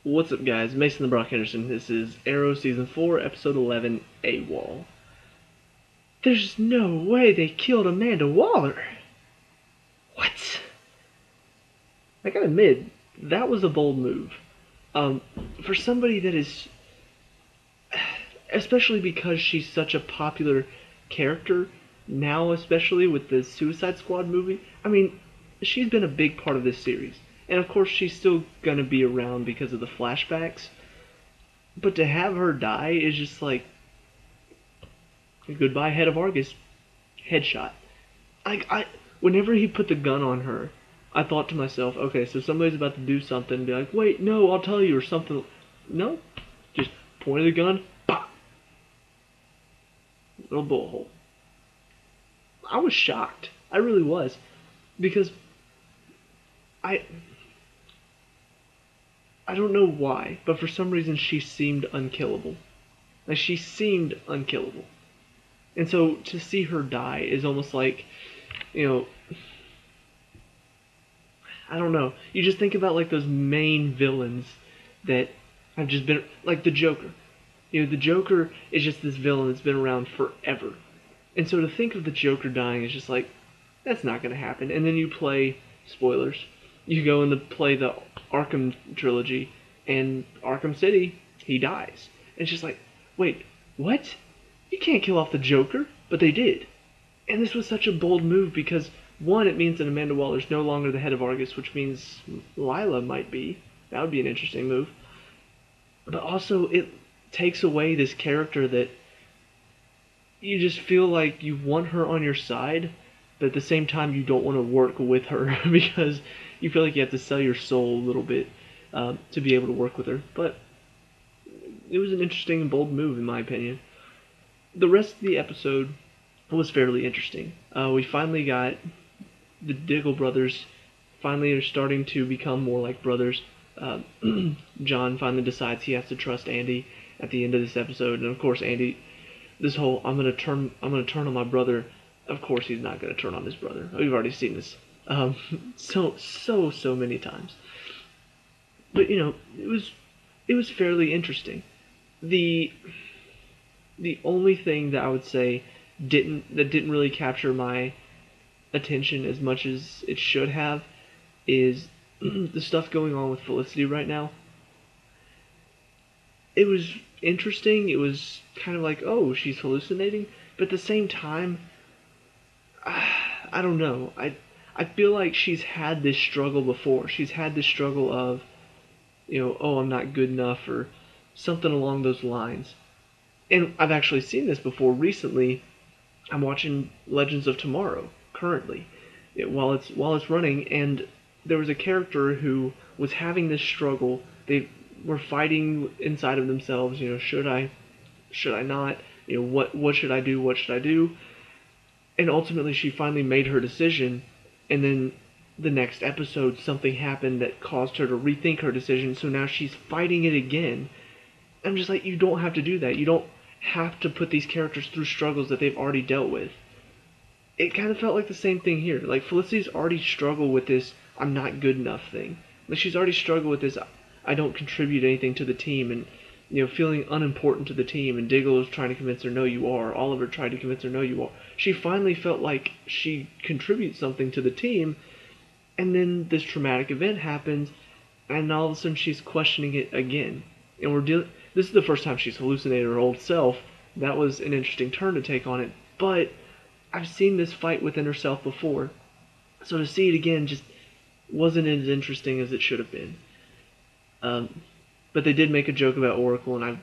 What's up, guys? Mason the Brock Henderson. This is Arrow Season 4, Episode 11, A.W.O.L. There's no way they killed Amanda Waller! What? I gotta admit, that was a bold move. For somebody that is... Especially because she's such a popular character, now especially with the Suicide Squad movie. I mean, she's been a big part of this series. And of course she's still gonna be around because of the flashbacks. But to have her die is just like, goodbye, head of Argus. Headshot. Whenever he put the gun on her, I thought to myself, okay, so somebody's about to do something, be like, wait, no, I'll tell you, or something. No, just pointed the gun, pop, little bullet hole. I was shocked. I really was, because I don't know why, but for some reason she seemed unkillable. Like, she seemed unkillable. And so to see her die is almost like, I don't know. You just think about like those main villains that have just been, like the Joker. The Joker is just this villain that's been around forever. And so to think of the Joker dying is just like, that's not going to happen. And then you play, spoilers, you go and play the Arkham trilogy, and Arkham City, he dies. And it's just like, wait, what? You can't kill off the Joker, but they did. And this was such a bold move because, one, it means that Amanda Waller's no longer the head of Argus, which means Lila might be. That would be an interesting move. But also, it takes away this character that you just feel like you want her on your side, but at the same time you don't want to work with her because you feel like you have to sell your soul a little bit to be able to work with her. But it was an interesting and bold move, in my opinion. The rest of the episode was fairly interesting. We finally got the Diggle brothers finally are starting to become more like brothers. John finally decides he has to trust Andy at the end of this episode, and of course Andy, this whole I'm gonna turn on my brother. Of course he's not gonna turn on his brother. We've already seen this so many times. But it was fairly interesting. The only thing that I would say didn't really capture my attention as much as it should have is the stuff going on with Felicity right now. It was interesting. It was kind of like, oh, she's hallucinating, but at the same time, I don't know. I feel like she's had this struggle before. She's had this struggle of, oh, I'm not good enough, or something along those lines. And I've actually seen this before recently. I'm watching Legends of Tomorrow currently, while it's running, and there was a character who was having this struggle. They were fighting inside of themselves. Should I not? What should I do? What should I do? And ultimately, she finally made her decision, and then the next episode, something happened that caused her to rethink her decision. So now she's fighting it again. I'm just like, you don't have to do that. You don't have to put these characters through struggles that they've already dealt with. It kind of felt like the same thing here. Like, Felicity's already struggled with this I'm not good enough thing. Like, she's already struggled with this I don't contribute anything to the team, and feeling unimportant to the team, and Diggle was trying to convince her, no, you are. Oliver tried to convince her, no, you are. She finally felt like she contributes something to the team, and then this traumatic event happens, and all of a sudden she's questioning it again. And this is the first time she's hallucinated her old self. That was an interesting turn to take on it, but I've seen this fight within herself before, so to see it again just wasn't as interesting as it should have been. But they did make a joke about Oracle, and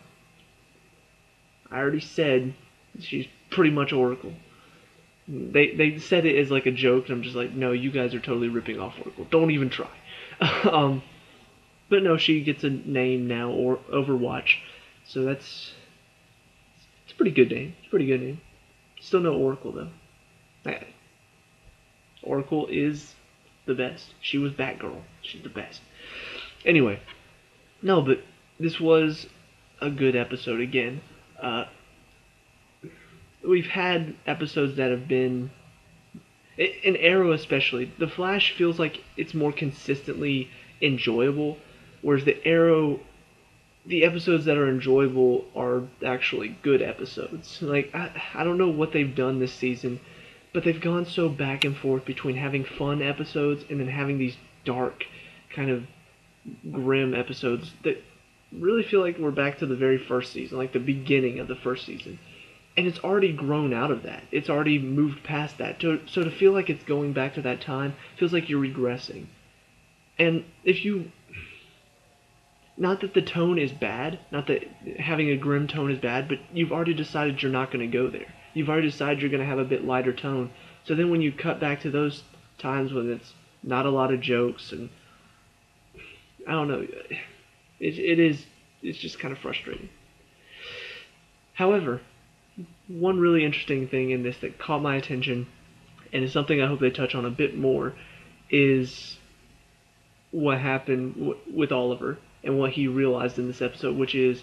I already said she's pretty much Oracle. They said it as like a joke, and I'm just like, no, you guys are totally ripping off Oracle. Don't even try. But no, she gets a name now, or Overwatch, so it's a pretty good name. It's a pretty good name. Still no Oracle though. Oracle is the best. She was Batgirl. She's the best. Anyway, no, but this was a good episode again. We've had episodes that have been, in Arrow especially, the Flash feels like it's more consistently enjoyable, whereas the Arrow the episodes that are enjoyable are actually good episodes. Like, I don't know what they've done this season, but they've gone so back and forth between having fun episodes and then having these dark, kind of grim episodes that really feel like we're back to the very first season, like the beginning of the first season. And it's already grown out of that. It's already moved past that. So to feel like it's going back to that time feels like you're regressing. And if you, not that the tone is bad, not that having a grim tone is bad, but you've already decided you're not going to go there. You've already decided you're going to have a bit lighter tone. So then when you cut back to those times when it's not a lot of jokes and I don't know, it's just kind of frustrating. However, one really interesting thing in this that caught my attention and is something I hope they touch on a bit more is what happened with Oliver and what he realized in this episode, which is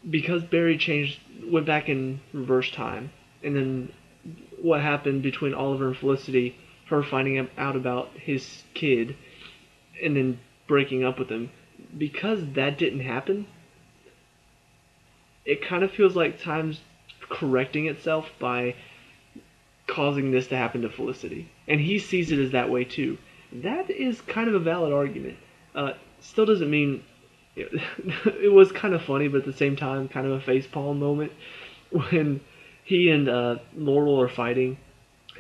because Barry went back in reverse time, and then what happened between Oliver and Felicity, her finding out about his kid, and then breaking up with him, because that didn't happen, it kind of feels like time's correcting itself by causing this to happen to Felicity. And he sees it as that way too. That is kind of a valid argument. Still doesn't mean it was kind of funny, but at the same time, kind of a facepalm moment when he and Laurel are fighting,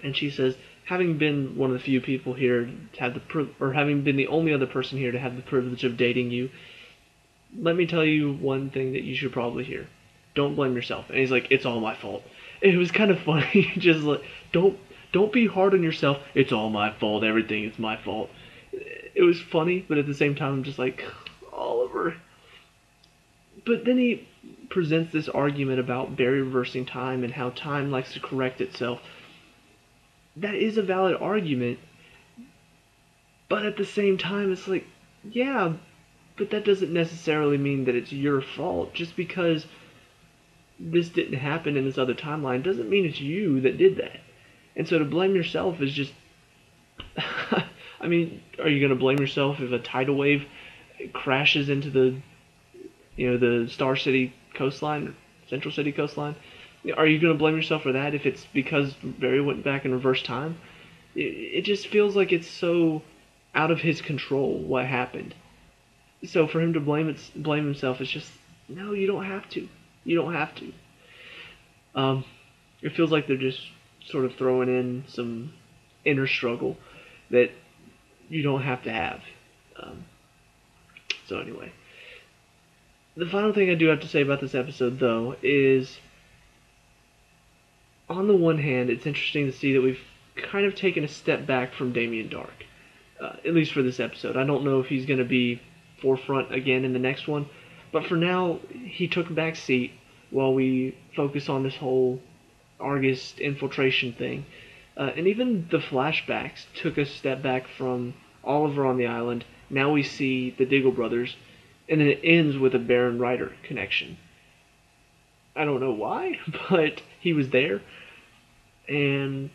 and she says, "Having been one of the few people here to have or having been the only other person here to have the privilege of dating you, let me tell you one thing that you should probably hear. Don't blame yourself." And he's like, "It's all my fault." It was kind of funny, just like, don't be hard on yourself. It's all my fault. Everything is my fault. It was funny, but at the same time, I'm just like, Oliver. But then he presents this argument about Barry reversing time and how time likes to correct itself. That is a valid argument, but at the same time, it's like, yeah, but that doesn't necessarily mean that it's your fault. Just because this didn't happen in this other timeline doesn't mean it's you that did that. And so to blame yourself is just I mean, are you going to blame yourself if a tidal wave crashes into the Star City coastline, Central City coastline? Are you going to blame yourself for that if it's because Barry went back in reverse time? It just feels like it's so out of his control what happened. So for him to blame himself is just, no, you don't have to. You don't have to. It feels like they're just sort of throwing in some inner struggle that you don't have to have. So anyway, the final thing I do have to say about this episode, though, is on the one hand, it's interesting to see that we've kind of taken a step back from Damien Dark, at least for this episode. I don't know if he's going to be forefront again in the next one, but for now, he took a back seat while we focus on this whole A.R.G.U.S infiltration thing. And even the flashbacks took a step back from Oliver on the island. Now we see the Diggle brothers, and then it ends with a Baron Ryder connection. I don't know why, but he was there, and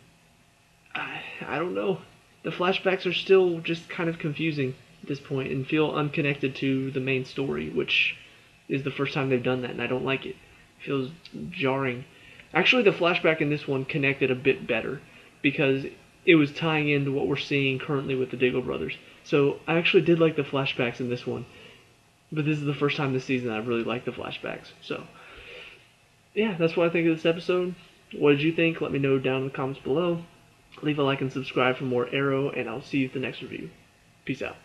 I don't know. The flashbacks are still just kind of confusing at this point and feel unconnected to the main story, which is the first time they've done that, and I don't like it. It feels jarring. Actually, the flashback in this one connected a bit better because it was tying into what we're seeing currently with the Diggle brothers. So I actually did like the flashbacks in this one, but this is the first time this season I've really liked the flashbacks. So yeah, that's what I think of this episode. What did you think? Let me know down in the comments below. Leave a like and subscribe for more Arrow, and I'll see you at the next review. Peace out.